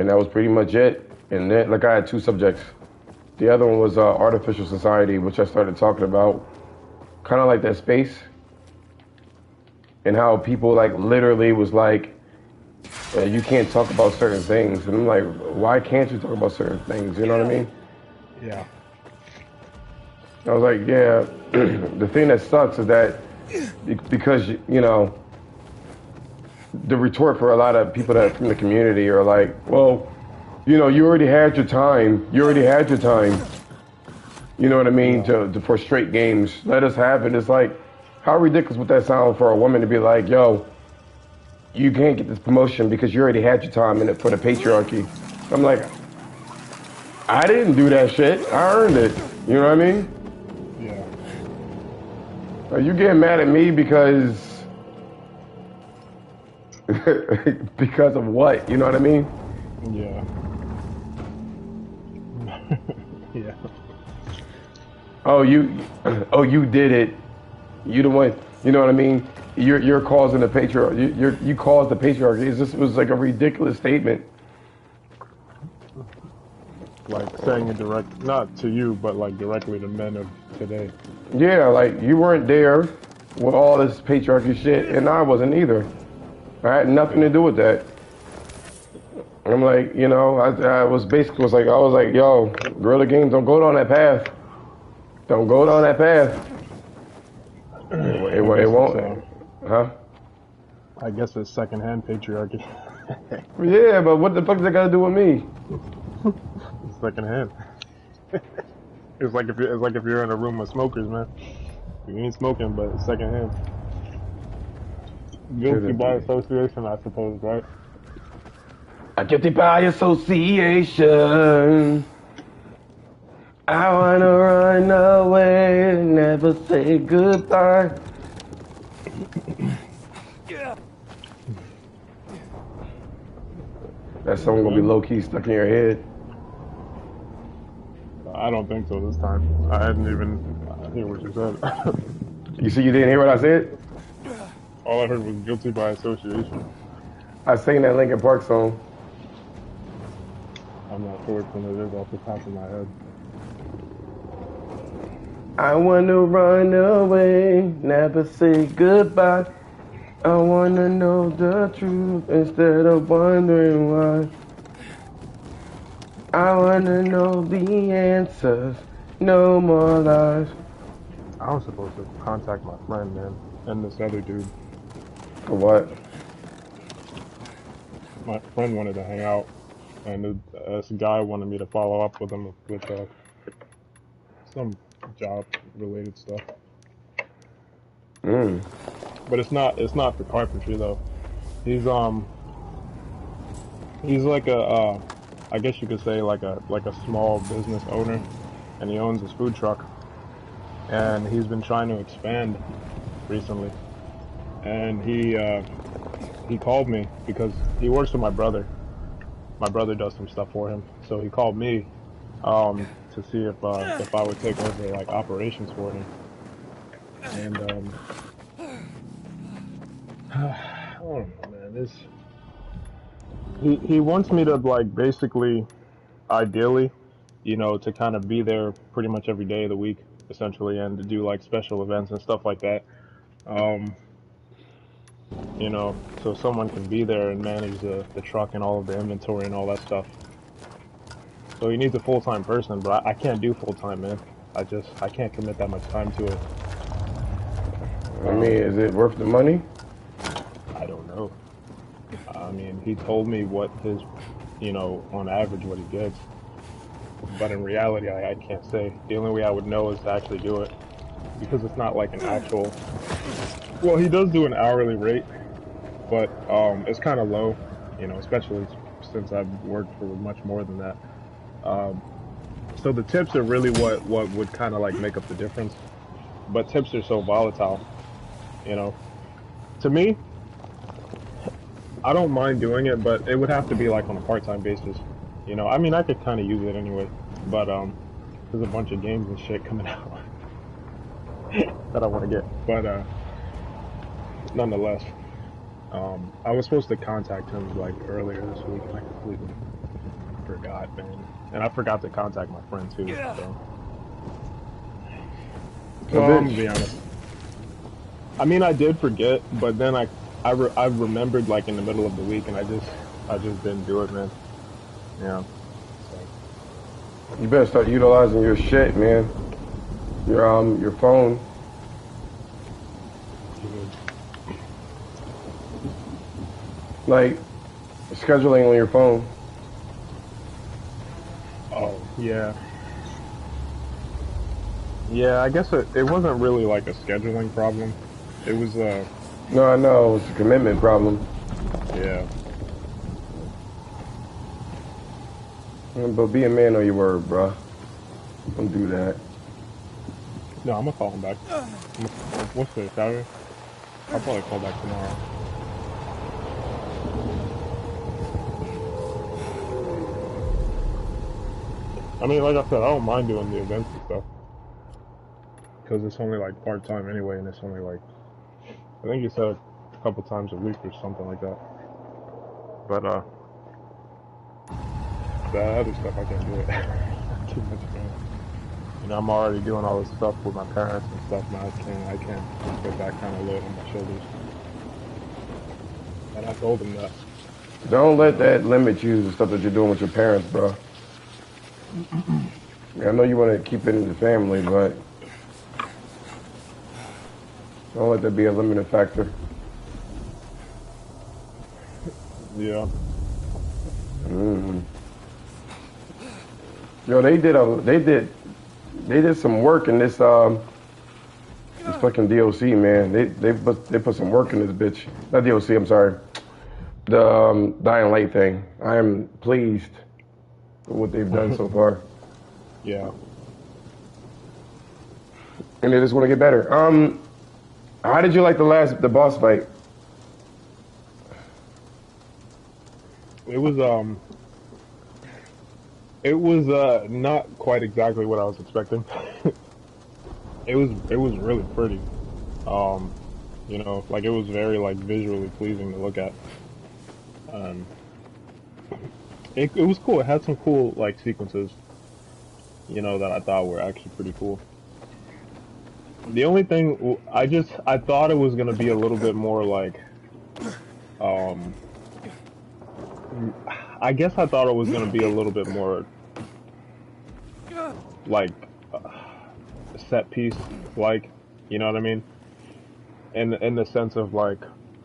and that was pretty much it. And then, like, I had two subjects. The other one was artificial society, which I started talking about, kind of like that space, and how people like literally was like, you can't talk about certain things, and I'm like, why can't you talk about certain things? You know what I mean? Yeah. I was like, yeah. The thing that sucks is that because you know, the retort for a lot of people that from the community are like, well, you know, you already had your time. You already had your time. You know what I mean? For straight games, let us have it. It's like, how ridiculous would that sound for a woman to be like, yo, you can't get this promotion because you already had your time in it for the patriarchy. I'm like, I didn't do that shit. I earned it. You know what I mean? Yeah. Are you getting mad at me because because of what? You know what I mean? Yeah. Yeah. Oh, you did it. You the one. You know what I mean? You're causing the patriarchy. You caused the patriarchy. This was like a ridiculous statement. Like saying it direct, not to you, but like directly to men of today. Yeah, like you weren't there with all this patriarchy shit, and I wasn't either. I had nothing to do with that. I'm like, you know, I was basically I was like, yo, Guerrilla Games, don't go down that path. Don't go down that path. It won't. Huh? I guess it's secondhand patriarchy. Yeah, but what the fuck does that got to do with me? Secondhand. It's like if you're in a room with smokers, man. You ain't smoking, but it's secondhand. Guilty by association, I suppose, right? Guilty by association. I wanna run away, never say goodbye. That song gonna be low key stuck in your head. I don't think so this time. I hadn't even hear what you said. You see, you didn't hear what I said? All I heard was guilty by association. I sang that Linkin Park song. I'm not sure which one it is off the top of my head. I wanna run away, never say goodbye. I wanna know the truth instead of wondering why. I wanna know the answers, no more lies. I was supposed to contact my friend, man, and this other dude. For what? My friend wanted to hang out, and this guy wanted me to follow up with him with some job-related stuff. But it's not for carpentry though. He's like a I guess you could say like a small business owner, and he owns his food truck, and he's been trying to expand recently, and he called me because he works with my brother. My brother does some stuff for him, so he called me to see if I would take over like operations for him, and I don't know, man. He wants me to like basically, ideally, you know, to kind of be there pretty much every day of the week, essentially, and to do like special events and stuff like that. You know, so someone can be there and manage the truck and all of the inventory and all that stuff. So he needs a full-time person, but I can't do full-time, man. I can't commit that much time to it. I mean, is it worth the money? I don't know. I mean, he told me what his, you know, on average what he gets. But in reality, I can't say. The only way I would know is to actually do it. Because it's not like an actual... Well, he does do an hourly rate, but it's kind of low, you know, especially since I've worked for much more than that. So the tips are really what would kind of like make up the difference. But tips are so volatile, you know. To me, I don't mind doing it, but it would have to be like on a part-time basis. You know, I mean, I could kind of use it anyway, but there's a bunch of games and shit coming out that I want to get. But nonetheless, I was supposed to contact him like earlier this week, and I completely forgot, man. And I forgot to contact my friend too. So, A well, I'm gonna bitch. be honest. I mean, I did forget, but then I remembered like in the middle of the week, and I just didn't do it, man. Yeah. So, You better start utilizing your shit, man. Your phone. Like scheduling on your phone. oh yeah, yeah. I guess it wasn't really like a scheduling problem. It was No, I know it's a commitment problem. yeah. But be a man on your word, bruh. Don't do that. No, I'm gonna call him back. What's the Saturday? I'll probably call back tomorrow. I mean, like I said, I don't mind doing the events and stuff because it's only like part time anyway, and it's only like I think you said a couple times a week or something like that. But the other stuff I can't do it. Too much, man. You know, I'm already doing all this stuff with my parents and stuff now. I can't put that kind of load on my shoulders. And I told them that, Don't you let know. that limit you, the stuff that you're doing with your parents, bro. I know you want to keep it in the family, but don't let that be a limiting factor. Yeah. Hmm. Yo, they did some work in this fucking DOC, man. They put some work in this bitch. Not DOC, I'm sorry. The Dying Light thing. I am pleased with what they've done so far, Yeah. and they just want to get better. How did you like the boss fight? It was not quite exactly what I was expecting. It was really pretty. Um, you know, like it was very like visually pleasing to look at. Um, it was cool. It had some cool like sequences, you know, that I thought were actually pretty cool. The only thing I thought it was gonna be a little bit more like um I guess I thought it was gonna be a little bit more like set piece like, you know what I mean? In the sense of like,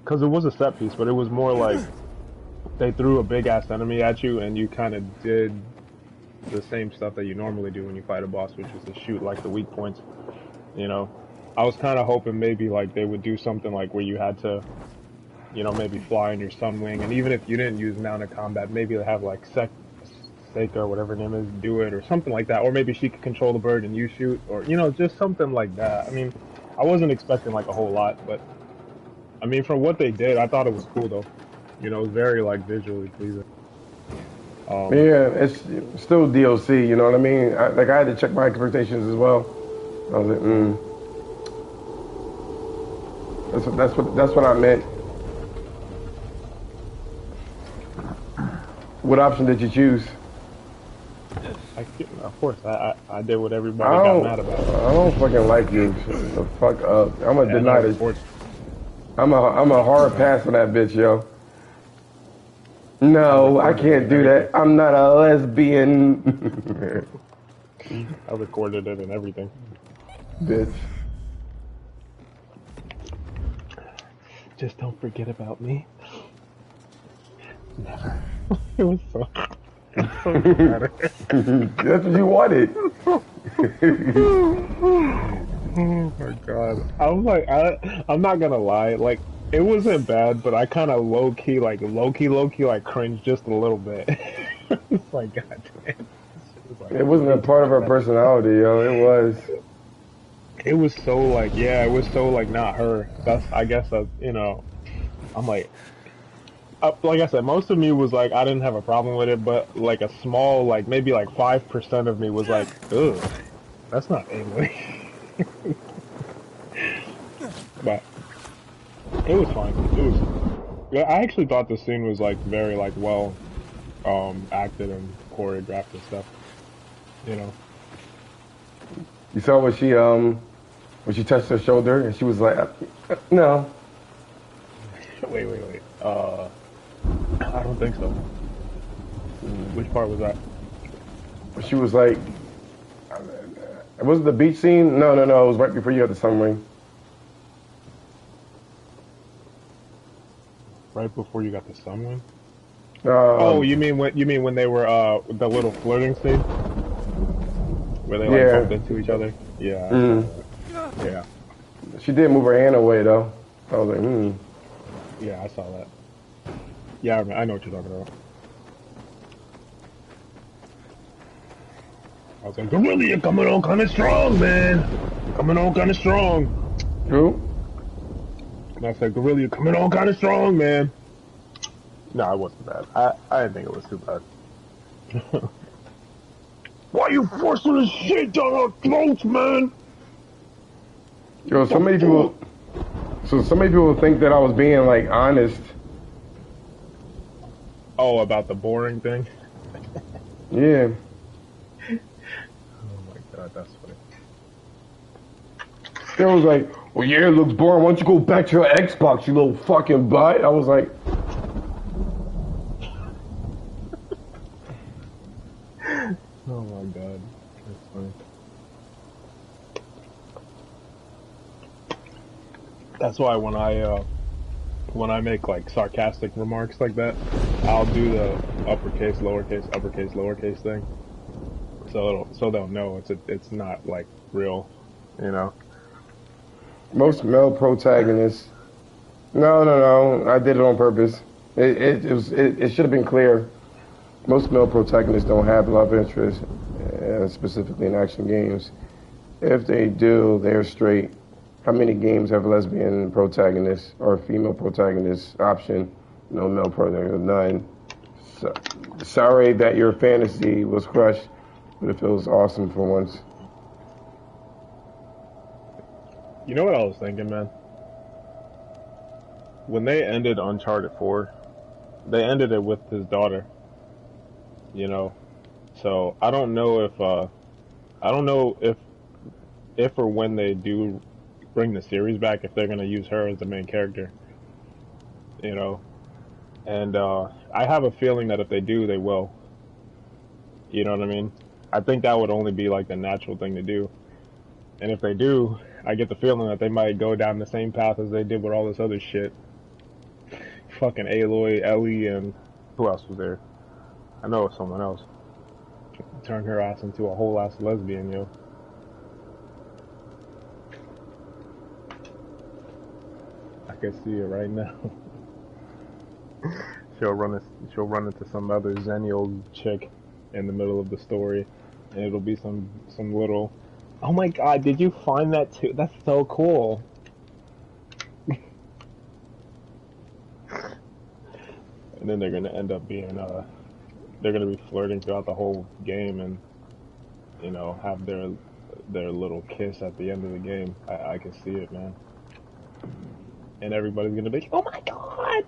because it was a set piece, but it was more like they threw a big ass enemy at you and you kind of did the same stuff that you normally do when you fight a boss, which is to shoot like the weak points. You know, I was kind of hoping maybe like they would do something like where you had to, you know, maybe fly in your Sunwing, and even if you didn't use mounted combat, maybe have like Seika, whatever her name is, do it or something like that, or maybe she could control the bird and you shoot, or you know, just something like that. I mean, I wasn't expecting like a whole lot, but I mean, from what they did, I thought it was cool though. You know, it was very like visually pleasing. Um, Yeah, it's still DOC. You know what I mean? I had to check my expectations as well. I was like, that's what I meant. What option did you choose? of course, I did what I everybody got don't, mad about. I don't fucking like you. Shut the fuck up. I'm gonna Yeah, no, deny this. unfortunately, I'm a hard pass on that bitch, yo. I No, I recorded it can't and do everything. that. I'm not a lesbian. I recorded it and everything. Bitch. Just don't forget about me. Never. It was so. It's so dramatic. That's what you wanted. Oh my god. I was like, I'm not gonna lie, like, it wasn't bad, but I kind of low key, like, cringed just a little bit. It's like, god damn. It was like It wasn't a way too part of her dramatic. personality, yo. It was. It was so, like, yeah, it was so, like, not her. I guess, you know, I'm like, like I said, most of me was like, I didn't have a problem with it, but, like, a small, like, maybe, like, 5% of me was like, ugh, that's not English. But it was fine. It was. Yeah, I actually thought the scene was like very like well. acted and choreographed and stuff. You know. You saw when she touched her shoulder and she was like, no. Wait. I don't think so. Which part was that? She was like, was it the beach scene? No. It was right before you had the submarine. Right before you got to someone? Oh, Um, you mean when they were the little flirting scene where they like yeah. bumped into each other? Yeah, I saw Mm. that. Yeah, She did move her hand away though. I was like, yeah, I saw that. Yeah, I know what you're talking about. I was like, Gorilla, you're coming on kind of strong, man. Coming on kind of strong. who? And I said, Gorilla, you're coming on kind of strong, man. No, it wasn't bad. I didn't think it was too bad. Why you forcing this shit down our throats, man? Yo, The fuck? so many people think that I was being like honest. Oh, about the boring thing? Yeah. Oh my god, that's funny. They was like, well, yeah, it looks boring. Why don't you go back to your Xbox, you little fucking butt? I was like, Oh my god, that's funny. That's why when I make like sarcastic remarks like that, I'll do the uppercase, lowercase thing. So they'll know it's not like real, you know. most male protagonists. No. I did it on purpose. It should have been clear. Most male protagonists don't have love interest, specifically in action games. If they do, they're straight. How many games have lesbian protagonists or female protagonists option? No male protagonist, none. So, sorry that your fantasy was crushed, but it feels awesome for once. You know what I was thinking, man? When they ended Uncharted 4, they ended it with his daughter, you know. So I don't know if or when they do bring the series back, if they're gonna use her as the main character, you know. And I have a feeling that if they do, they will. You know what I mean? I think that would only be like the natural thing to do. And if they do, I get the feeling that they might go down the same path as they did with all this other shit. Fucking Aloy, Ellie, and who else was there? I know it was someone else. Turn her ass into a whole ass lesbian, yo. I can see it right now. She'll run into some other Zennial chick in the middle of the story, and it'll be some little. Oh my god! Did you find that too? That's so cool. And then they're gonna end up being they're gonna be flirting throughout the whole game, and have their little kiss at the end of the game. I can see it, man. And everybody's gonna be, oh my god!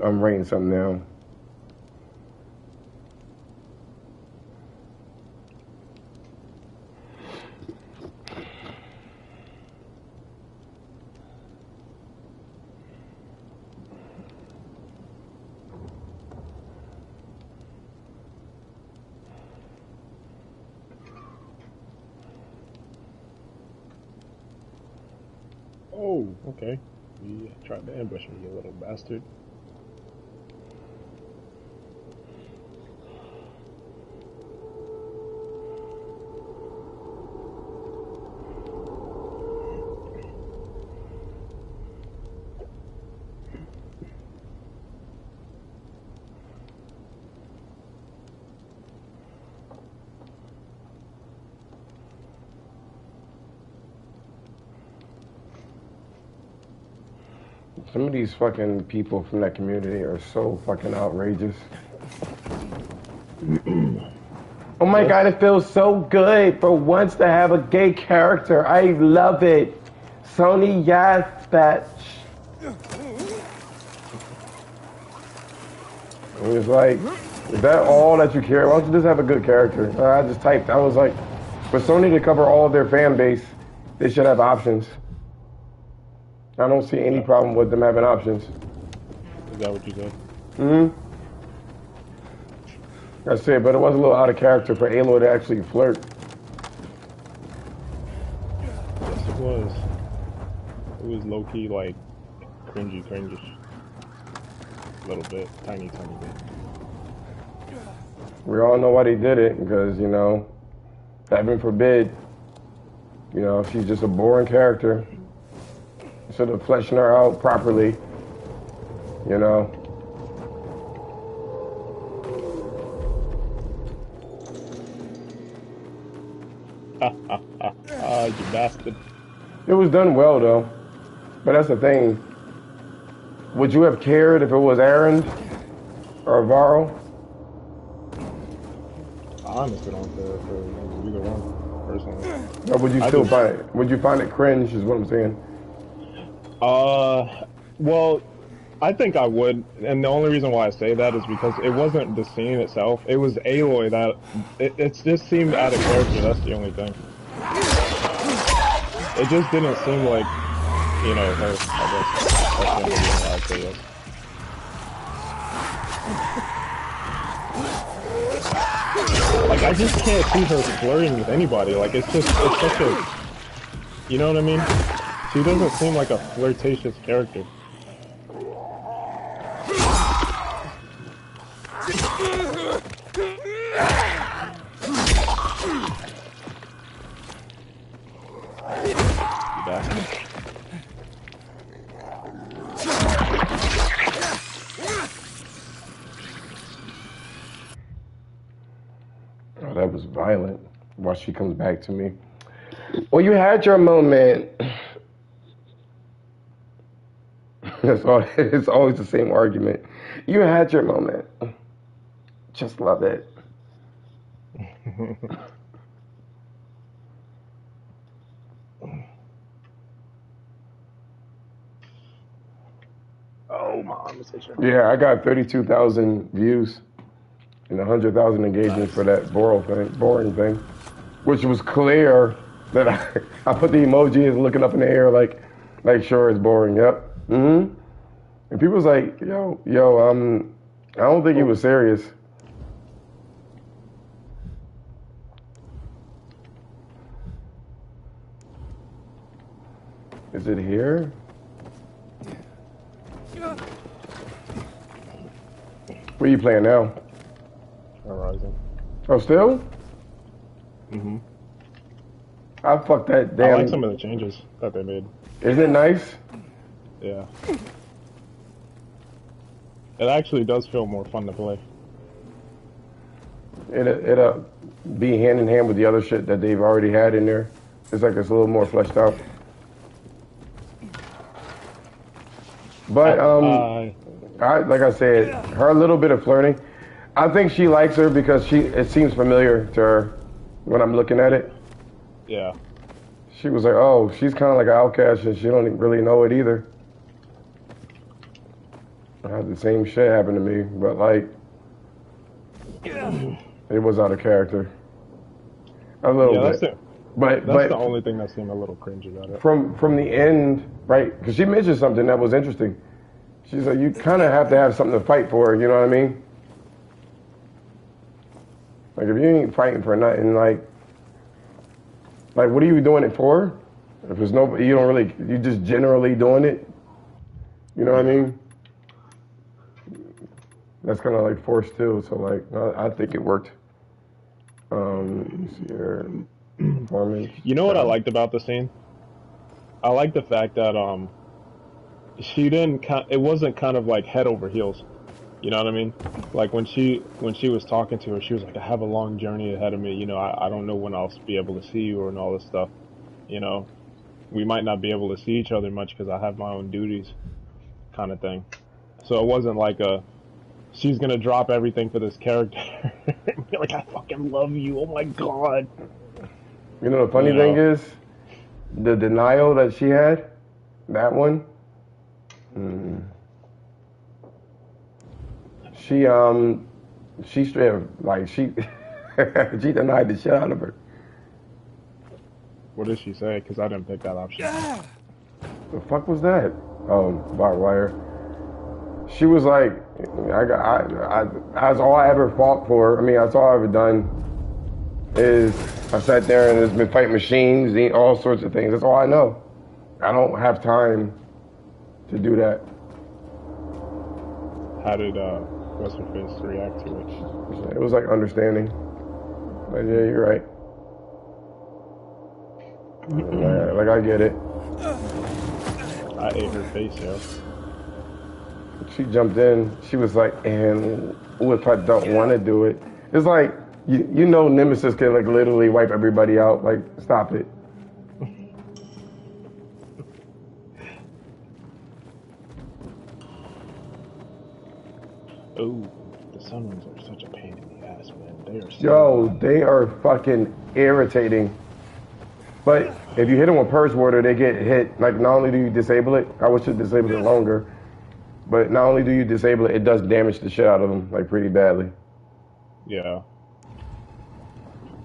I'm writing something now. Oh, okay. You tried to ambush me, you little bastard. Some of these fucking people from that community are so fucking outrageous. Oh my Yes. god, it feels so good for once to have a gay character. I love it. Sony, yes, bitch. It was like, is that all that you care? Why don't you just have a good character? I just typed. I was like, for Sony to cover all of their fan base, they should have options. I don't see any problem with them having options. Is that what you said? Mm-hmm. That's it, but it was a little out of character for Aloy to actually flirt. Yes, it was. It was low key like cringy. A little bit, tiny bit. We all know why they did it, because, you know, heaven forbid, you know, she's just a boring character. Instead of fleshing her out properly, you know. You bastard. It was done well, though. But that's the thing. Would you have cared if it was Aaron or Varro? I honestly don't care for either one, personally. Or would you still find it? Would you find it cringe, is what I'm saying? Well, I think I would, and the only reason why I say that is because it wasn't the scene itself. It was Aloy that it just seemed out of character. That's the only thing. It just didn't seem like, you know, her. I guess that's the only reason why I'd say yes. Like, I just can't see her flirting with anybody. Like, it's such a, you know what I mean? She doesn't seem like a flirtatious character. Oh, that was violent. While she comes back to me. Well, you had your moment. That's all. It's always the same argument. You had your moment. Just love it. Oh, my arm is itching. Yeah, I got 32,000 views and 100,000 engagements for that boring thing, which was clear that I put the emojis looking up in the air like sure it's boring. Yep. Mm-hmm. And people was like, yo, I don't think he was serious. Is it here? What are you playing now? Horizon. Oh, still? Mm-hmm. I fucked that damn. I like some of the changes that they made. Isn't it nice? Yeah. It actually does feel more fun to play. It'll be hand in hand with the other shit that they've already had in there. It's like it's a little more fleshed out. But like I said, her little bit of flirting, I think she likes her because it seems familiar to her when I'm looking at it. Yeah. She was like, oh, she's kind of like an outcast and she don't really know it either. I had the same shit happen to me, but like, it was out of character. A little bit. That's the only thing that seemed a little cringy about it. From the end, right? Because she mentioned something that was interesting. She's like, you kind of have to have something to fight for. You know what I mean? Like if you ain't fighting for nothing, like what are you doing it for? If there's no, you don't really, you just generally doing it. You know what I mean? That's kind of like forced too. So like, I think it worked. Let me see here. Performance. You know what I liked about the scene? I like the fact that she didn't. It wasn't kind of like head over heels. You know what I mean? Like when she was talking to her, she was like, "I have a long journey ahead of me. You know, I don't know when I'll be able to see you and all this stuff. You know, we might not be able to see each other much because I have my own duties." kind of thing. So it wasn't like a she's gonna drop everything for this character. Be like, I fucking love you. Oh my god. You know the funny You thing know. is, the denial that she had, that one. Mm, she she straight like she she denied the shit out of her. What did she say? Because I didn't pick that option. The fuck was that? Oh, barbed wire. She was like, that's all I ever fought for. I mean, that's all I ever done is I sat there and has been fighting machines, eat all sorts of things. That's all I know. I don't have time to do that. How did what's her face react to it? It was like understanding. Like, yeah, you're right. Like I get it. I ate her face, yo. She jumped in. She was like, and what if I don't want to do it? It's like, you know Nemesis can like literally wipe everybody out. Like, stop it. Oh, the Sunrings are such a pain in the ass, man. They are so Yo, loud. they are fucking irritating. But if you hit them with Purge Water, they get hit. Like, not only do you disable it, I wish it disabled it longer, but not only do you disable it, it does damage the shit out of them, like, pretty badly. Yeah.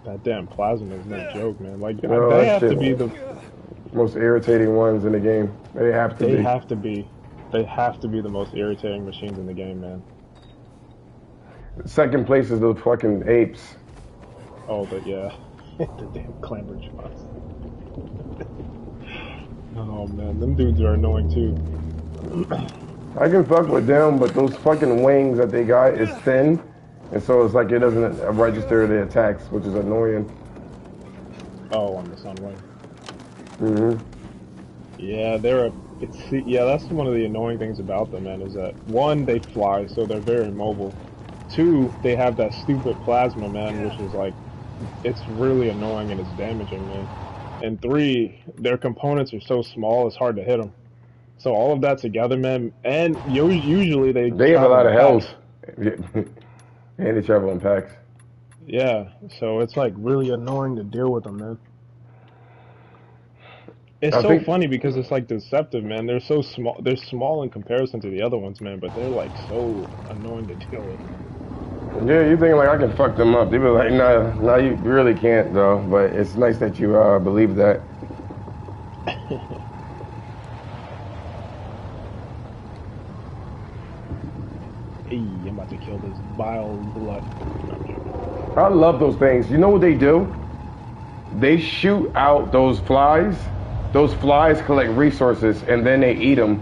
That damn plasma is no joke, man. Like, No, they that have to shit be the... most irritating ones in the game. They have to They be. have to be. They have to be the most irritating machines in the game, man. Second place is those fucking apes. Oh, but yeah. The damn clamber shots. Oh, man. Them dudes are annoying, too. I can fuck with them, but those fucking wings that they got is thin, and so it's like it doesn't register the attacks, which is annoying. Oh, on the Sunwing. Mm-hmm. Yeah, yeah, that's one of the annoying things about them, man, is that, one, they fly, so they're very mobile. Two, they have that stupid plasma, man, which is like, it's really annoying and it's damaging, man. And three, their components are so small, it's hard to hit them. So all of that together, man, and usually they They have a travel lot in of health, packs. and they travel in packs. Yeah, so it's like really annoying to deal with them, man. It's I so think, funny because it's like deceptive, man. They're so small. They're small in comparison to the other ones, man, but they're like so annoying to deal with. yeah, you think like I can fuck them up. They be like, nah, you really can't though. But it's nice that you believe that. Hey, I'm about to kill this vile blood. I love those things. You know what they do? They shoot out those flies. Those flies collect resources, and then they eat them.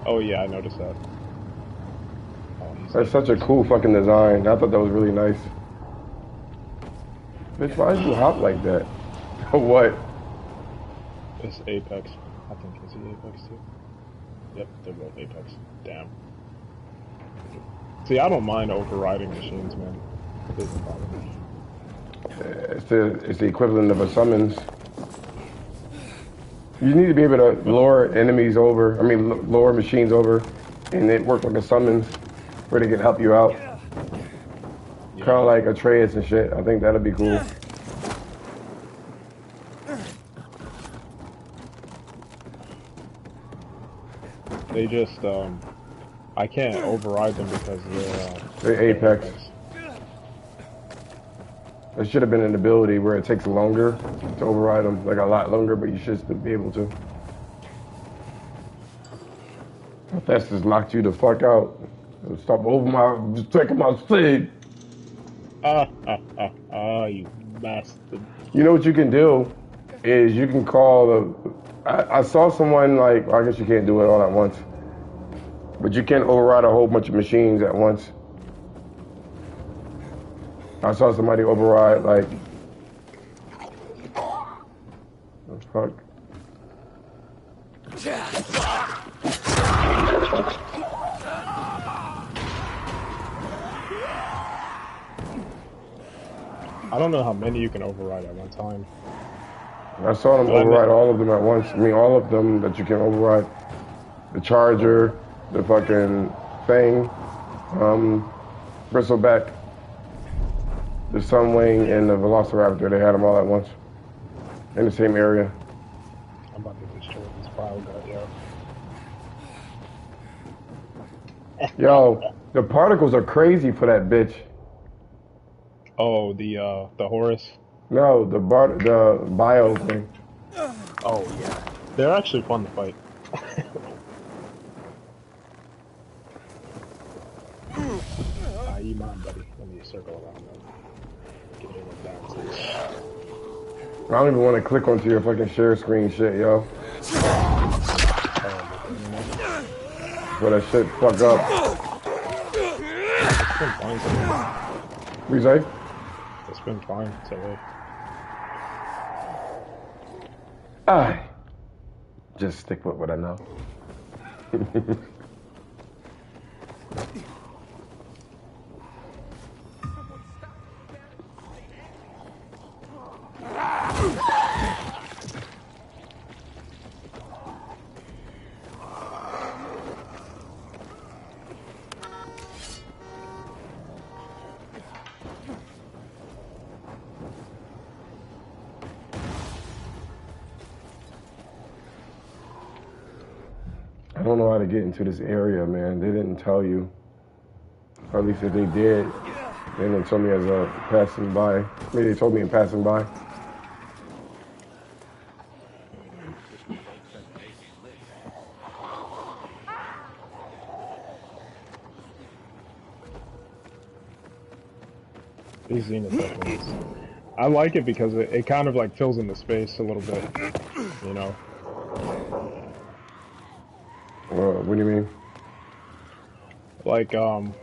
Oh yeah, I noticed that. Oh, That's such a cool fucking design. I thought that was really nice. Bitch, why did you hop like that? What? It's Apex. I think it's the Apex too. Yep, they're both Apex. Damn. See, I don't mind overriding machines, man. It doesn't bother me. It's the equivalent of a summons. You need to be able to lure enemies over. I mean, lure machines over, and it works like a summons, where they can help you out. Yeah. Kind of like Atreus and shit. I think that'd be cool. They just, I can't override them because They're Apex. There should have been an ability where it takes longer to override them, like a lot longer, but you should still be able to. That's just locked you the fuck out. Stop taking my seed. You bastard. You know what you can do is you can call the. I saw someone like, well, I guess you can't do it all at once, but you can override a whole bunch of machines at once. I saw somebody override like, oh, fuck. I don't know how many you can override at one time. I saw them But I override mean, all of them at once. I mean, all of them that you can override. The Charger, the fucking thing, Bristleback, the Sunwing, and the Velociraptor. They had them all at once in the same area. I'm about to destroy this file guy, yo. Yo, the particles are crazy for that bitch. Oh, the Horus. No, the bio thing. Oh yeah, they're actually fun to fight. You mind, buddy? Let me circle around them. Get in with that. I don't even want to click onto your fucking share screen shit, yo. But that shit fuck up. It's been fine today. What you say? It's been fine today. I just stick with what I know. I don't know how to get into this area, man. They didn't tell you. Or at least if they did, they didn't tell me as a passing by. Maybe they told me in passing by. These Zenith weapons. I like it because it kind of like fills in the space a little bit, you know? What do you mean? Like, hold on.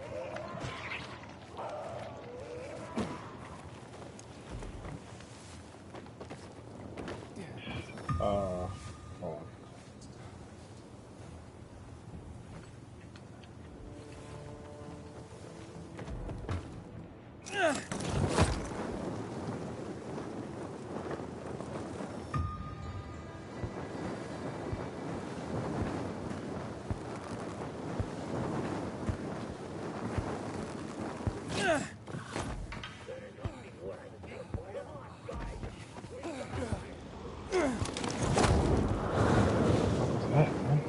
What's that, man?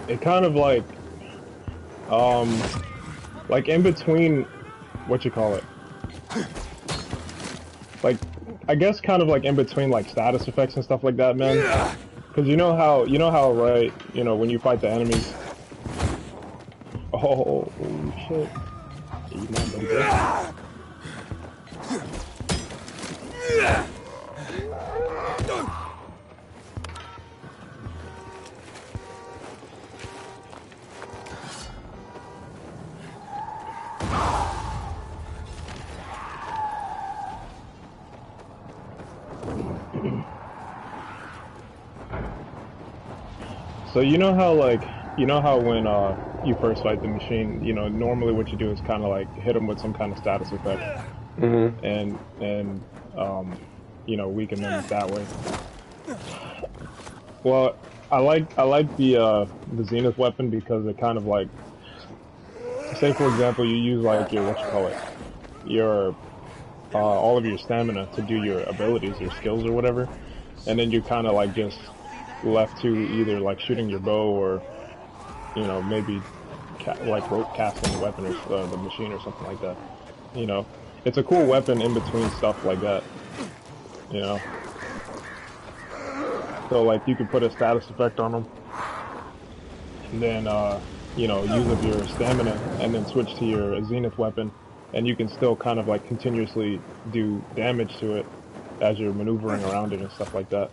It kind of like in between, what you call it? Like, I guess kind of like in between like status effects and stuff like that, man. Because you know how, right, you know, when you fight the enemies. Oh, holy shit. You mind, buddy, bro? So you know how when you first fight the machine, you know, normally what you do is kind of like hit them with some kind of status effect, and you know, weaken them that way. Well, I like the Zenith weapon because it kind of like, say for example, you use like your, what you call it, your all of your stamina to do your abilities, your skills or whatever, and then you kind of like just left to either like shooting your bow or, you know, maybe like rope casting the weapon or the machine or something like that. You know, it's a cool weapon in between stuff like that. You know, so like you could put a status effect on them, and then you know, use up your stamina, and then switch to your Zenith weapon, and you can still kind of like continuously do damage to it as you're maneuvering around it and stuff like that.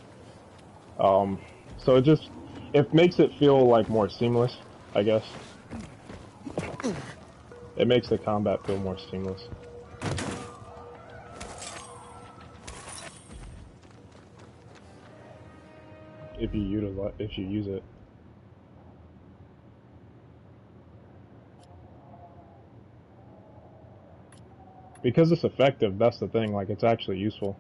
So it makes it feel like more seamless, I guess. It makes the combat feel more seamless. If you use it. Because it's effective, that's the thing, like, it's actually useful.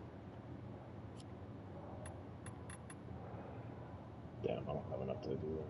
Damn, I don't have enough to do that.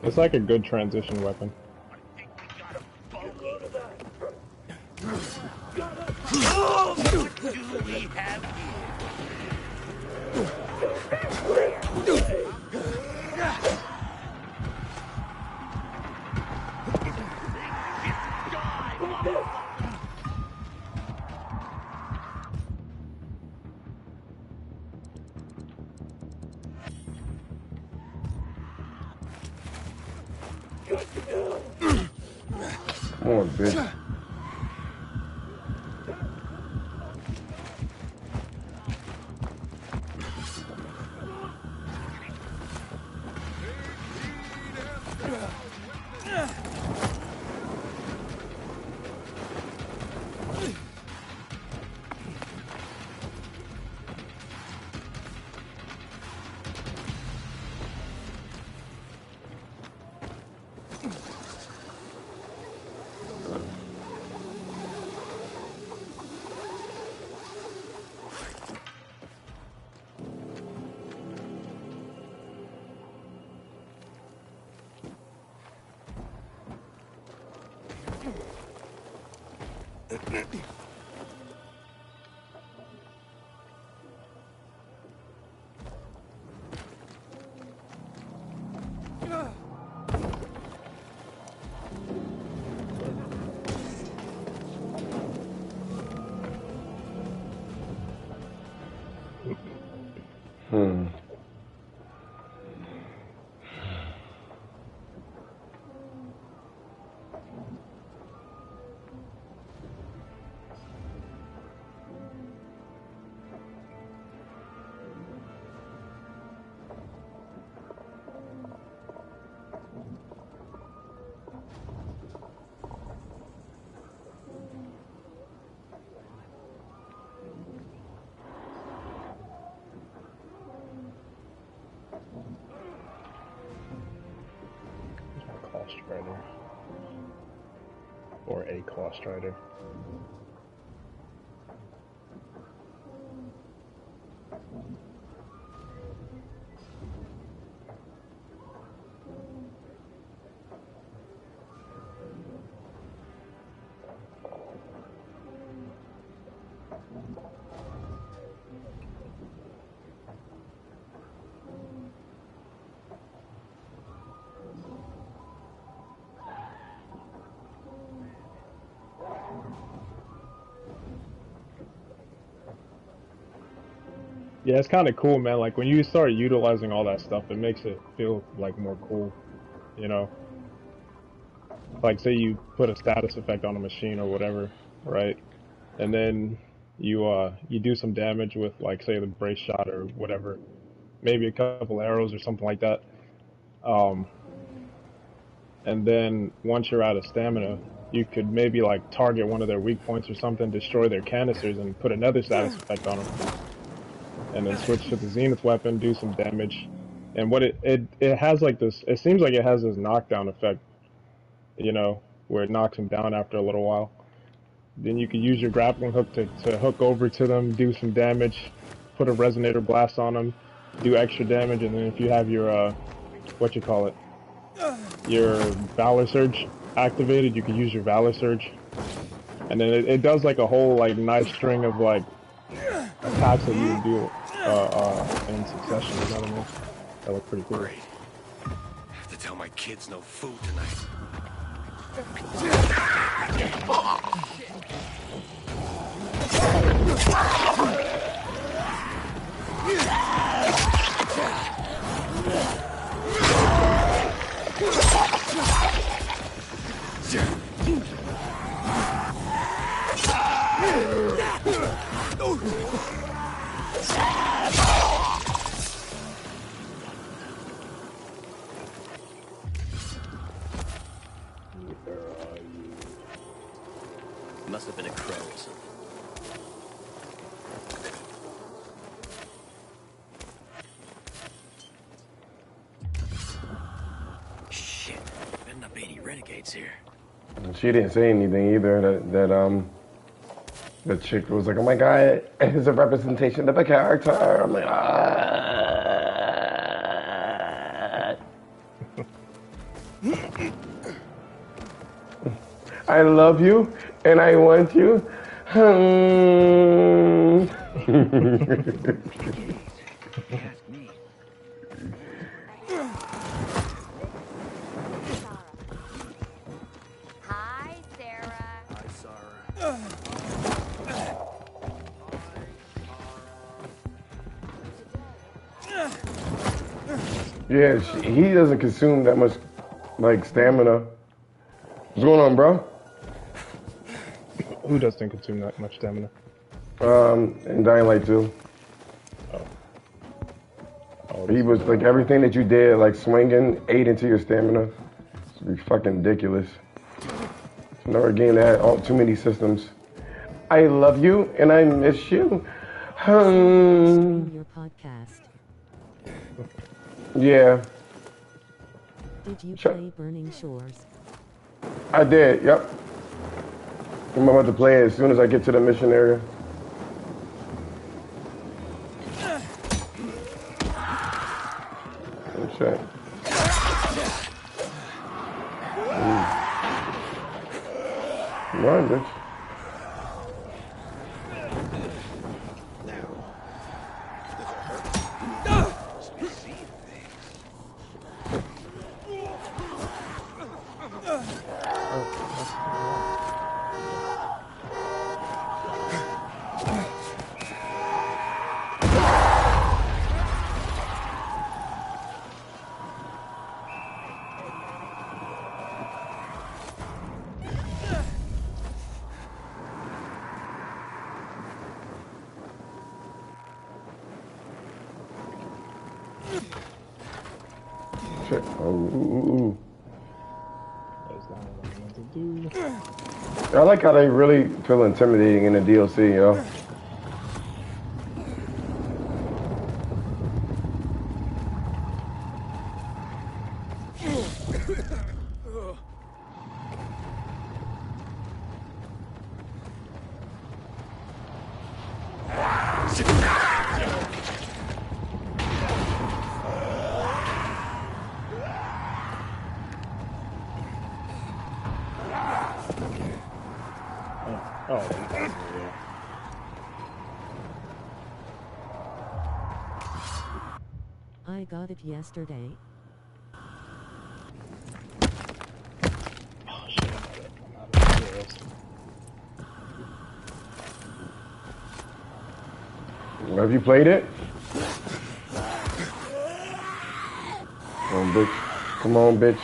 It's like a good transition weapon. What do we have Come on, bitch. Hmm. Claw Strider. Or a Claw Strider. Yeah, it's kind of cool, man. Like, when you start utilizing all that stuff, it makes it feel, like, more cool, you know? Like, say you put a status effect on a machine or whatever, right? And then you do some damage with, like, say, the brace shot or whatever. Maybe a couple arrows or something like that. Um, and then once you're out of stamina, you could maybe, like, target one of their weak points or something, destroy their canisters, and put another status effect on them. And then switch to the Zenith weapon, do some damage. And what it has, like, this, it seems like it has this knockdown effect, you know, where it knocks them down after a little while. Then you could use your grappling hook to hook over to them, do some damage, put a resonator blast on them, do extra damage, and then if you have your, what you call it, your Valor Surge activated, you can use your Valor Surge. And then it does, like, a whole, like, nice string of, like, attacks that you would do in succession, you know what I mean? That look pretty cool. Great. I have to tell my kids no food tonight. Must have been a crow or something. Shit, better not be any renegades here. She didn't say anything either. The chick was like, "Oh my god, it's a representation of a character." I'm like, ah. I love you and I want you. Hi, Sarah. Hi, Sarah. Yeah, he doesn't consume that much, like, stamina. What's going on, bro? Who doesn't consume that much stamina? And Dying Light 2. Oh, He was like, everything that you did, like swinging, ate into your stamina. It's fucking ridiculous. It's another game that had too many systems. I love you and I miss you. Your podcast. Yeah, Did you Sure. play Burning Shores? I did. Yep. I'm about to play it as soon as I get to the mission area. Oh, shit. Run, bitch. Shit. Oh, ooh. That's not what I meant to do. I like how they really feel intimidating in the DLC, yo. Oh, yeah. I got it yesterday. Oh, shit. I'm out of this. Have you played it? Come on, bitch. Come on, bitch.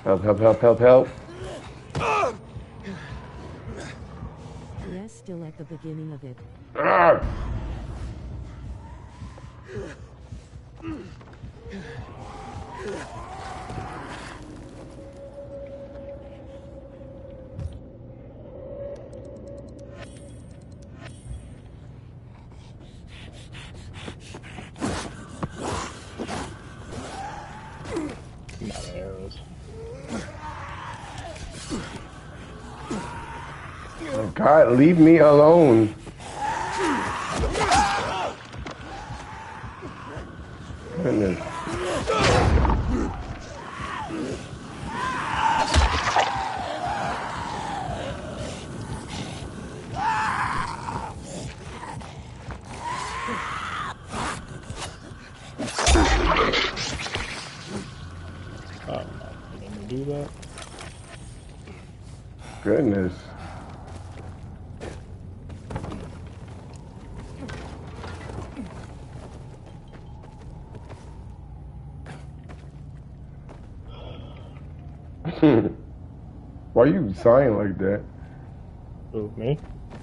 Help, help, help, help, help. We're still at the beginning of it. Ah! I'm out of arrows. Oh, God, leave me alone. Goodness. do that? Goodness. Why you sighing like that? Who, me?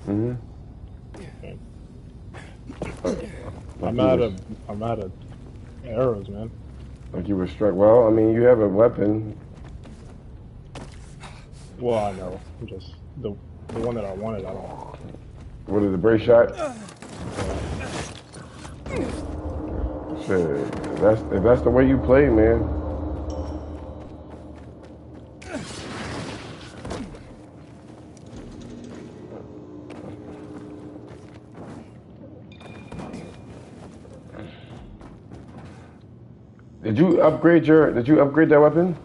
Mm-hmm. Okay. Like I'm you out was, of arrows, man. like you were struck. Well, I mean, you have a weapon. Well, I know. I'm just the one that I wanted. I don't. What is the brace shot? Yeah. Shit, if that's the way you play, man. Did you upgrade that weapon?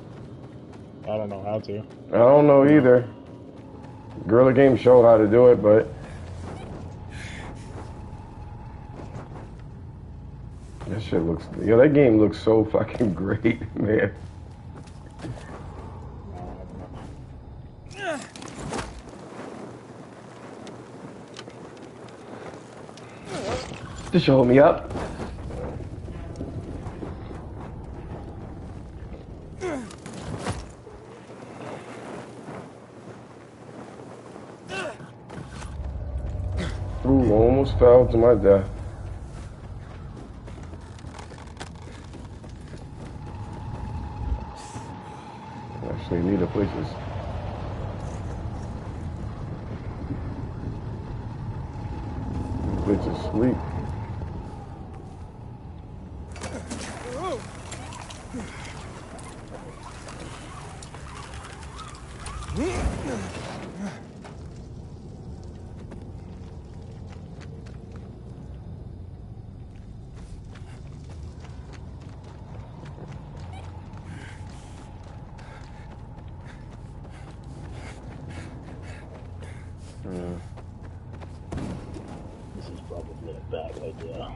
I don't know how to. I don't know either. Guerrilla Games showed how to do it, but that shit looks, that game looks so fucking great, man. Just hold me up. Ooh, almost fell to my death. Actually, need a places. Place to sleep. This is probably a bad idea.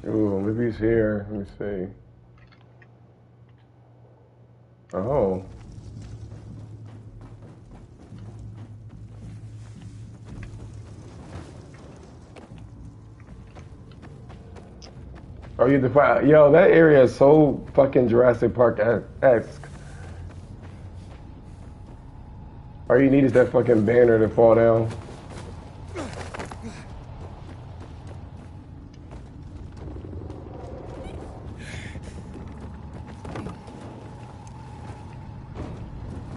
Ooh, maybe he's here. Let me see. Oh. Oh, you define. Yo, that area is so fucking Jurassic Park-esque. All you need is that fucking banner to fall down.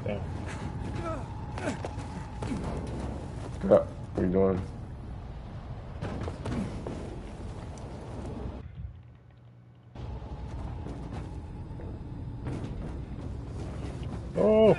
Damn. What are you doing? Oh.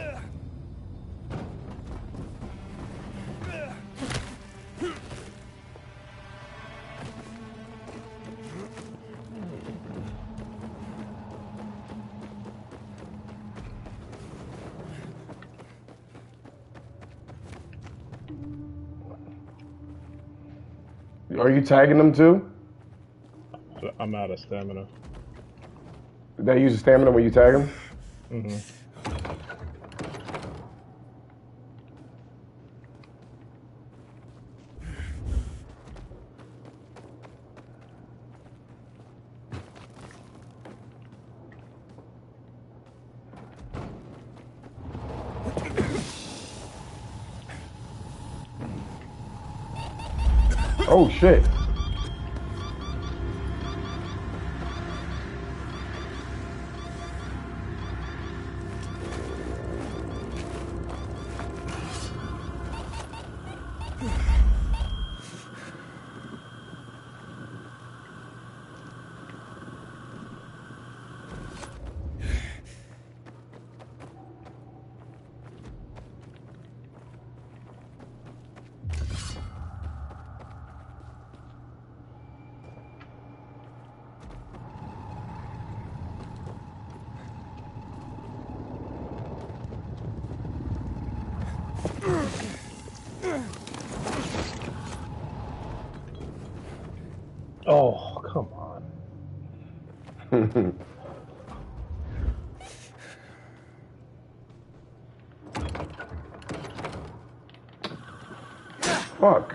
Are you tagging them too? I'm out of stamina. Did they use the stamina when you tag them? Mm-hmm. Oh shit. Oh, come on. Fuck.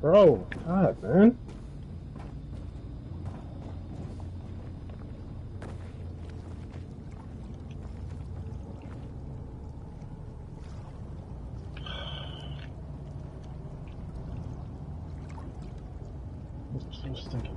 Bro, God, man. So stinking.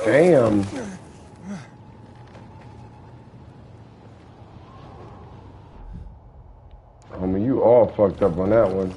Damn. Homie, you all fucked up on that one.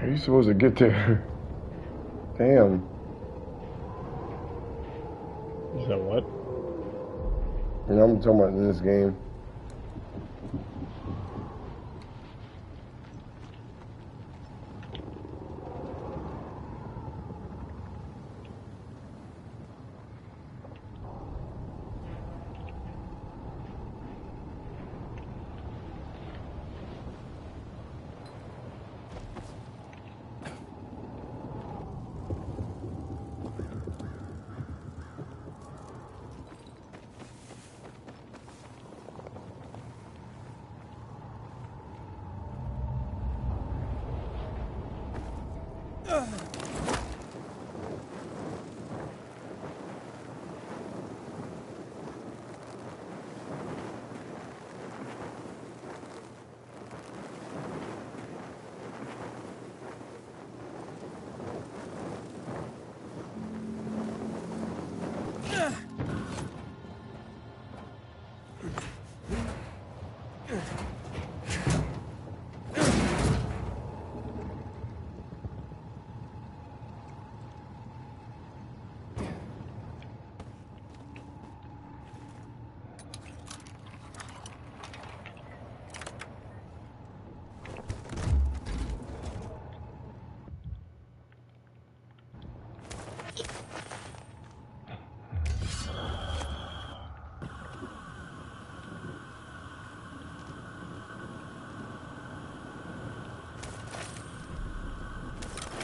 How you supposed to get there? Damn. You said what? You know, I'm talking about in this game.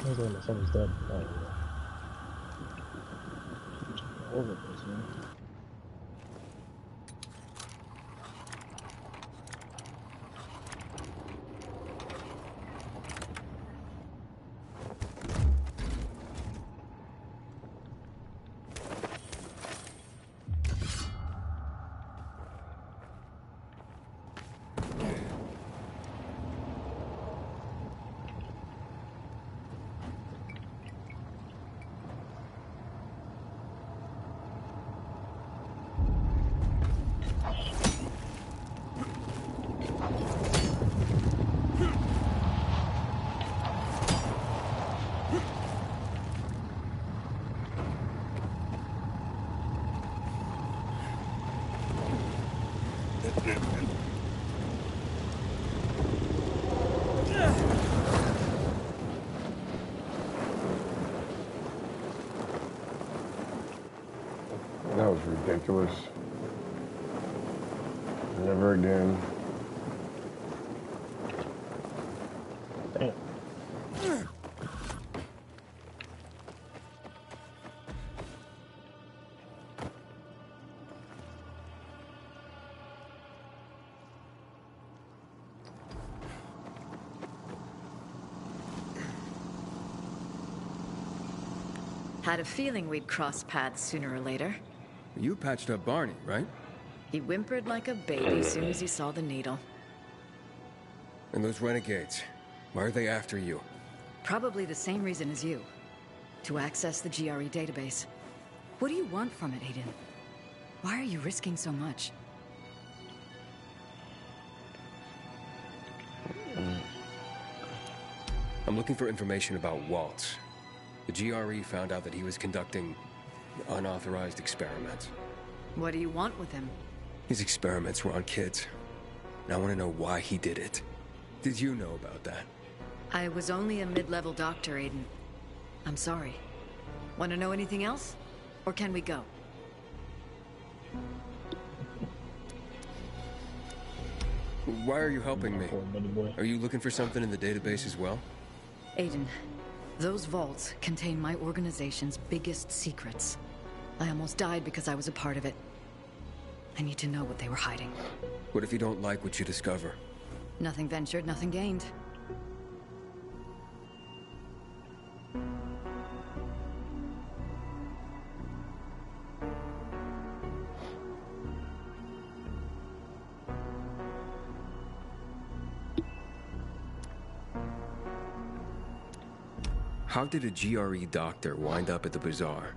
I was when my son was dead. Over this, man. That was ridiculous. Never again. Damn. Had a feeling we'd cross paths sooner or later. You patched up Barney, right? He whimpered like a baby as soon as he saw the needle. And those renegades, why are they after you? Probably the same reason as you. To access the GRE database. What do you want from it, Aiden? Why are you risking so much? I'm looking for information about Waltz. The GRE found out that he was conducting unauthorized experiments. What do you want with him? His experiments were on kids. And I want to know why he did it. Did you know about that? I was only a mid-level doctor, Aiden. I'm sorry. Want to know anything else? Or can we go? Why are you helping me? Poor money boy. Are you looking for something in the database as well? Aiden, those vaults contain my organization's biggest secrets. I almost died because I was a part of it. I need to know what they were hiding. What if you don't like what you discover? Nothing ventured, nothing gained. How did a GRE doctor wind up at the bazaar?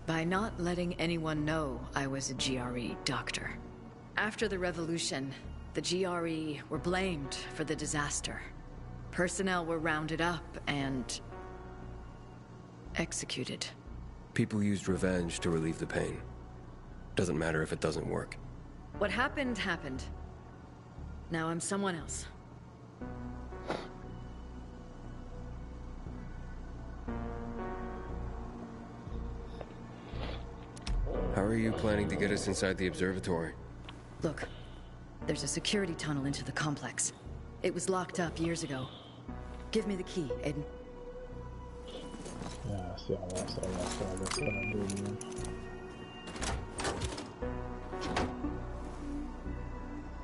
By not letting anyone know I was a GRE doctor. After the revolution, the GRE were blamed for the disaster. Personnel were rounded up and executed. People used revenge to relieve the pain. Doesn't matter if it doesn't work. What happened, happened. Now I'm someone else. How are you planning to get us inside the observatory? Look, there's a security tunnel into the complex. It was locked up years ago. Give me the key, Aiden. Yeah, I see all that. That's what I do, man.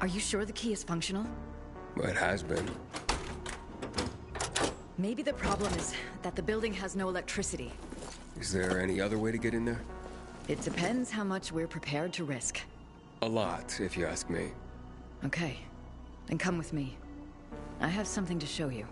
Are you sure the key is functional? Well, it has been. Maybe the problem is that the building has no electricity. Is there any other way to get in there? It depends how much we're prepared to risk. A lot, if you ask me. Okay, then come with me. I have something to show you.